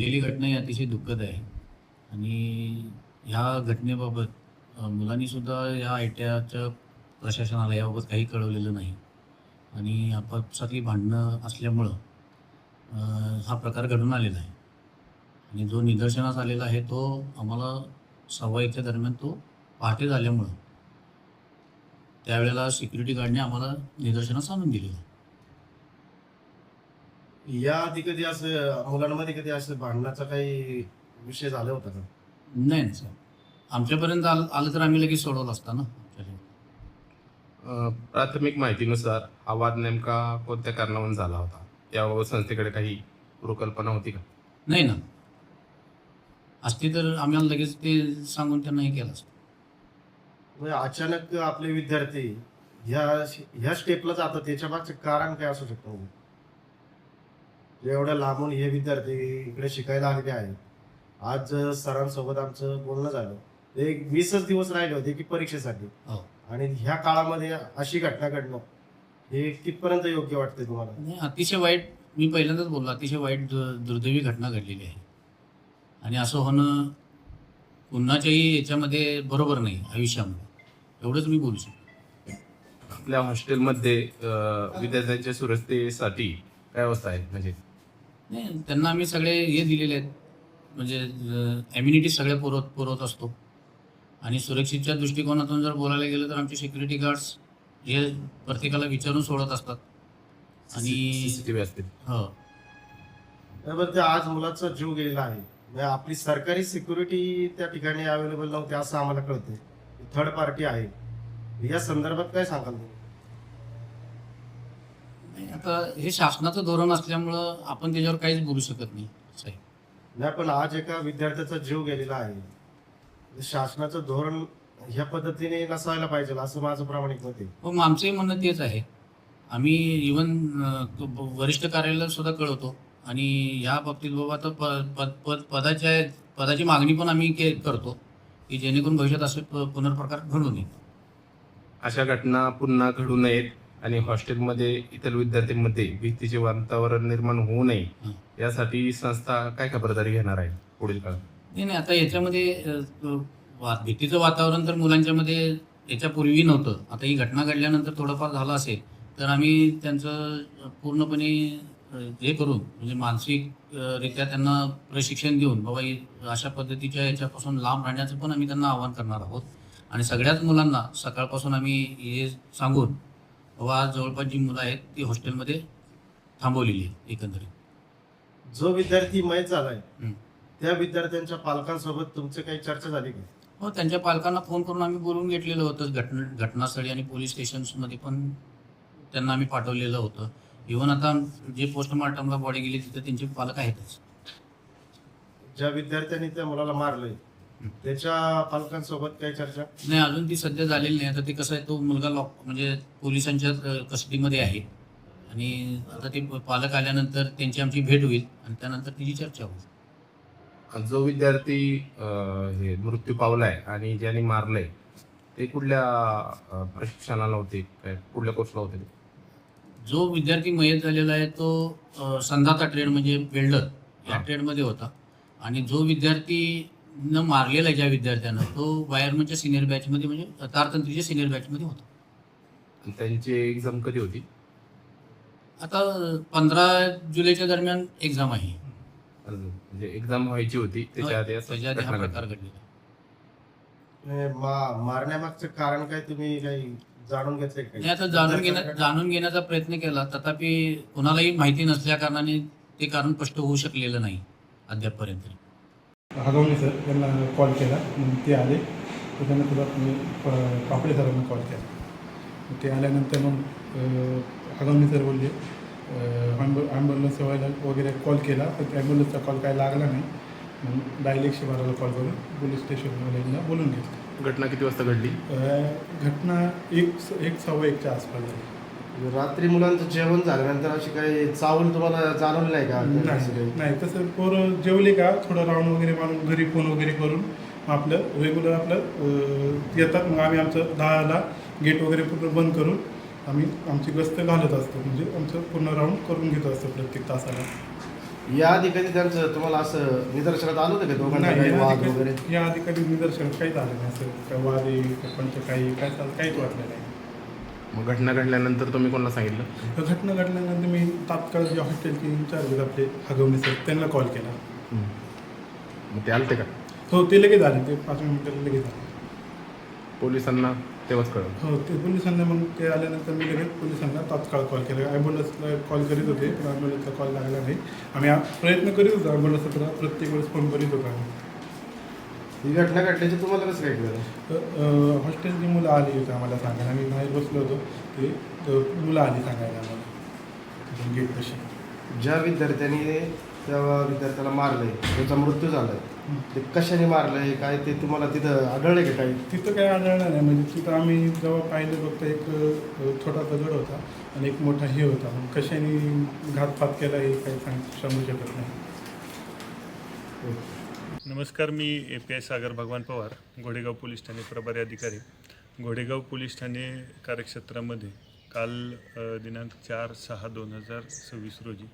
घडलेली घटना ही अतिशय दुःखद आहे आणि ह्या घटनेबाबत मुलांनीसुद्धा या ITच्या प्रशासनाला याबाबत काही कळवलेलं नाही आणि आपापसातली भांडणं असल्यामुळं हा प्रकार घडून आलेला आहे आणि जो निदर्शनास आलेला आहे तो आम्हाला 1:15च्या दरम्यान तो पहाटे झाल्यामुळं त्यावेळेला सिक्युरिटी गार्डने आम्हाला निदर्शनास आणून दिलेलं आहे. या आधी कधी असं मुलांमध्ये कधी असं भांडणाचा काही विषय झाला होता का? नाही ना सर, आमच्यापर्यंत आलं तर आम्ही लगेच सोडवलं असतं ना. प्राथमिक माहितीनुसार हा वाद नेमका कोणत्या कारणावरून झाला होता याबाबत संस्थेकडे काही पूर्वकल्पना होती का? नाही ना, असती तर आम्हाला लगेच ते सांगून त्यांना हे केलं असतं. म्हणजे अचानक आपले विद्यार्थी ह्या स्टेपला जातात त्याच्या मागचं कारण काय असू शकतं? एवढ्या लांबून हे विद्यार्थी इकडे शिकायला आलेले आहेत. आज सरांसोबत आमचं बोलणं झालं, एक 20च दिवस राहिले होते की परीक्षेसाठी, हो. आणि ह्या काळामध्ये अशी घटना घडणं हे कितपर्यंत योग्य वाटते तुम्हाला? नाही, अतिशय वाईट, मी पहिल्यांदाच बोललो, अतिशय वाईट दुर्दैवी घटना घडलेली आहे आणि असं होणं कुणाच्याही याच्यामध्ये बरोबर नाही आयुष्यामध्ये, एवढंच मी बोलू शकतो. आपल्या हॉस्टेलमध्ये विद्यार्थ्यांच्या सुरक्षेसाठी काय व्यवस्था आहे? म्हणजे नाही, त्यांना आम्ही सगळे हे दिलेले आहेत, म्हणजे ॲम्युनिटी सगळ्या पुरवत असतो आणि सुरक्षेच्या दृष्टिकोनातून जर बोलायला गेलं तर आमचे सिक्युरिटी गार्ड्स हे प्रत्येकाला विचारून सोडत असतात आणि CCTV असतील. हो. बरं, ते आज मुलाचा जीव गेलेला आहे, म्हणजे आपली सरकारी सिक्युरिटी त्या ठिकाणी अवेलेबल नव्हती असं आम्हाला कळते, थर्ड पार्टी आहे, या संदर्भात काय सांगाल तुम्ही? नाही, आता हे शासनाचं धोरण असल्यामुळं आपण त्याच्यावर काहीच बोलू शकत नाही साहेब. नाही, पण आज एका विद्यार्थ्याचा जीव गेलेला आहे, शासनाचं धोरण ह्या पद्धतीने नसायला पाहिजे असं माझं प्रामाणिक मत आहे. हो, मग आमचंही म्हणणं तेच आहे. आम्ही इवन वरिष्ठ कार्यालयाला सुद्धा कळवतो आणि ह्या बाबतीत बाबा आता पदाची मागणी पण आम्ही करतो की जेणेकरून भविष्यात असे पुनर्प्रकार घडू नये. अशा घटना पुन्हा घडू नयेत आणि हॉस्टेलमध्ये इतर विद्यार्थ्यांमध्ये भीतीचे वातावरण निर्माण होऊ नये यासाठी संस्था काय खबरदारी घेणार आहे पुढील काळात? नाही, आता याच्यामध्ये भीतीचं वातावरण तर मुलांच्यामध्ये याच्यापूर्वी नव्हतं. आता ही घटना घडल्यानंतर थोडंफार झालं असेल तर आम्ही त्यांचं पूर्णपणे हे करून, म्हणजे मानसिकरित्या त्यांना प्रशिक्षण देऊन बाबा अशा पद्धतीच्या याच्यापासून लांब राहण्याचं पण आम्ही त्यांना आवाहन करणार आहोत आणि सगळ्याच मुलांना सकाळपासून आम्ही हे सांगून बाबा आज जवळपास जी मुलं आहेत ती हॉस्टेलमध्ये थांबवलेली आहे. एकंदरीत जो विद्यार्थी मयत झालाय त्या विद्यार्थ्यांच्या पालकांसोबत तुमची काही चर्चा झाली का? हो, त्यांच्या पालकांना फोन करून आम्ही बोलून घेतलेलं होतं. घटनास्थळी आणि पोलीस स्टेशन्समध्ये पण त्यांना आम्ही पाठवलेलं होतं. इव्हन आता जे पोस्टमार्टमला बॉडी गेली तिथं त्यांचे पालक आहेतच. ज्या विद्यार्थ्यांनी त्या मुलाला मारलंय त्याच्या पालकांसोबत काही चर्चा नाही, अजून ती सध्या झालेली नाही. आता ते कसं आहे, तो मुलगा म्हणजे पोलिसांच्या कस्टडीमध्ये आहे आणि आता ते पालक आल्यानंतर त्यांची आमची भेट होईल आणि त्यानंतर तिची चर्चा होईल. जो विद्यार्थी हे मृत्यू पावलाय आणि ज्यांनी मारलंय ते कुठल्या प्रशिक्षणाला होते, काय कुठल्या कोर्सला होते? जो विद्यार्थी मयत झालेला आहे तो संधाता ट्रेड म्हणजे वेल्डर या ट्रेडमध्ये होता आणि जो विद्यार्थी न मारलेला आहे ज्या विद्यार्थ्यानं तो वायरमनच्या सिनियर बॅचमध्ये म्हणजे तारतंत्रीच्या सिनियर बॅचमध्ये होता. आणि त्यांची एक्झाम कधी होती? आता 15 जुलैच्या दरम्यान एक्झाम आहे. म्हणजे एक्झाम व्हायची होती त्याच्या आधी हा प्रकार घडलेला. मारण्यामागचं कारण काय तुम्ही काही जाणून घेतले नाही, आता जाणून घेण्याचा प्रयत्न केला, तथापि कुणालाही माहिती नसल्या कारणाने ते कारण स्पष्ट होऊ शकलेलं नाही अद्यापपर्यंत. हगवणे सर यांना कॉल केला, मग ते आले तर त्यांना तुला पापडे सरांना कॉल केला. ते आल्यानंतर मग हगवणे सर बोलले ॲम्ब्युलन्स वगैरे कॉल केला, पण ॲम्ब्युलन्सचा कॉल काय लागला नाही. मग डायरेक्ट 112ला कॉल करून पोलीस स्टेशनवाल्यांना बोलून घेतलं. घटना किती वाजता घडली? घटना 1:15च्या आसपास झाली. रात्री मुलांचं जेवण झाल्यानंतर अशी काही चावल तुम्हाला जाणवलं नाही का? नाही, तसं पोरं जेवले का थोडं राऊंड वगैरे मारून घरी फोन वगैरे करून आपलं रेग्युलर आपलं येतात. मग आम्ही आमचं 10ला गेट वगैरे पूर्ण बंद करून आम्ही आमची गस्त घालत असतो, म्हणजे आमचं पूर्ण राऊंड करून घेत असतो प्रत्येक तासाला. या आधी कधी त्यांचं तुम्हाला असं निदर्शनात आलं होतं का दोघांना नाही, काही या वाद आधी वगैरे? या आधी कधी निदर्शनात काहीच आलं नाही असं काय वादे पंच काही काय चाल काहीच वाटलं नाही. मग घटना घडल्यानंतर तुम्ही कोणाला सांगितलं? तर घटना घडल्यानंतर मी तात्काळ जे हॉस्टेलचे इन्चार्ज आहेत आपले हगवणे सर त्यांना कॉल केला. मग ते आलते का? हो ते लगेच आले, ते 5 मिनिटाला लगेच आले. पोलिसांना तेव्हाच कळलं. हो ते पोलिसांना मग ते आल्यानंतर मी लगेच पोलिसांना तात्काळ कॉल केला. ॲम्ब्युलन्सला कॉल करीत होते पण ॲम्ब्युलन्सचा कॉल लागला नाही. आम्ही प्रयत्न करीत होतो ॲम्ब्युलन्सचा, प्रत्येक वेळेस फोन करीत होतो आम्ही. ही घटना घडल्याची तुम्हाला कसं काय कळलं? तर हॉस्टेलची मुलं आली होती आम्हाला सांगायला. आम्ही बाहेर बसलो होतो, ते मुलं आली सांगायला आम्हाला गेट तशी. ज्या विद्यार्थ्यांनी त्या विद्यार्थ्याला मारलंय त्याचा मृत्यू झालाय, ते कशाने मारलंय काय ते तुम्हाला तिथं आढळले का काही? तिथं काही आढळलं नाही. म्हणजे तिथं आम्ही जेव्हा पाहिलं फक्त एक छोटा दगड होता आणि एक मोठा हे होता. मग कशाने घातपात केला हे काही सांगू शकत नाही. नमस्कार, मी API सागर भगवान पवार, घोडेगाव पोलीस ठाणे प्रभारी अधिकारी. घोडेगाव पोलीस ठाणे कार्यक्षेत्रामध्ये काल दिनांक 4/6/2026 रोजी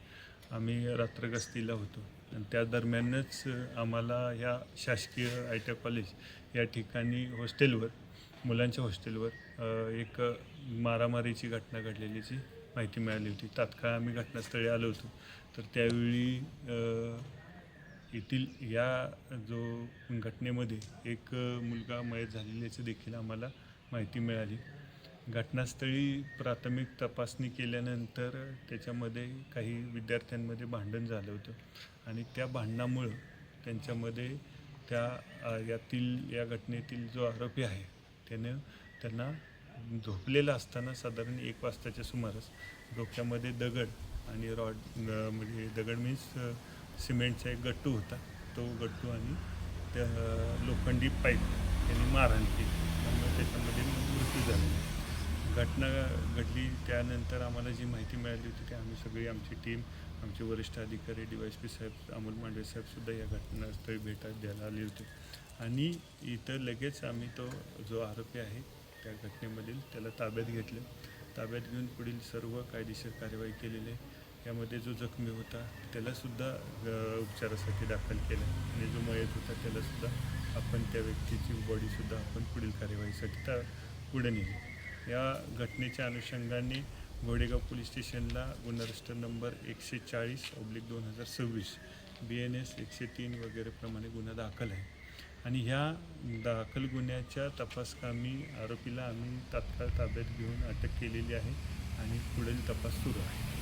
आम्ही रात्र गस्तीला होतो आणि त्या दरम्यानच आम्हाला ह्या शासकीय ITI कॉलेज या ठिकाणी हॉस्टेलवर, मुलांच्या हॉस्टेलवर एक मारामारीची घटना घडलेलीची माहिती मिळाली होती. तात्काळ आम्ही घटनास्थळी आलो होतो. तर त्यावेळी येथील या जो घटनेमध्ये एक मुलगा मयत झालेल्याची देखील आम्हाला माहिती मिळाली. घटनास्थळी प्राथमिक तपासणी केल्यानंतर त्याच्यामध्ये काही विद्यार्थ्यांमध्ये भांडण झालं होतं आणि त्या भांडणामुळं त्यांच्यामध्ये या घटनेतील जो आरोपी आहे त्यांना झोपलेलं असताना साधारण 1 वाजताच्या सुमारास डोक्यामध्ये दगड आणि रॉड, म्हणजे दगड मीन्स सिमेंटचा एक गट्टू होता, तो गट्टू आणि त्या लोखंडी पाईप यांनी मारहाण केली. त्यामुळे त्याच्यामध्ये मृत्यू झाला. घटना घडली त्यानंतर आम्हाला जी माहिती मिळाली होती, ते आम्ही सगळी आमची टीम, आमचे वरिष्ठ अधिकारी DYSP साहेब अमोल मांडवे साहेबसुद्धा या घटनास्थळी भेट द्यायला आले होते आणि इथं लगेच आम्ही तो जो आरोपी आहे त्या घटनेमधील त्याला ताब्यात घेतलं. ताब्यात घेऊन पुढील सर्व कायदेशीर कार्यवाही केलेली आहे. यामध्ये जो जखमी होता त्यालासुद्धा उपचारासाठी दाखल केलं आणि जो मयत होता त्यालासुद्धा आपण त्या व्यक्तीची बॉडीसुद्धा आपण पुढील कार्यवाहीसाठी पुढे नेली. या घटनेच्या अनुषंगाने घोडेगाव पोलीस स्टेशनला गुन्हा रजिस्टर नंबर 140/2026 BNS 103 वगैरे प्रमाणे गुन्हा दाखल आहे आणि ह्या दाखल गुन्ह्याच्या तपासकामी आरोपीला आम्ही तात्काळ ताब्यात घेऊन अटक केलेली आहे आणि पुढील तपास सुरू आहे.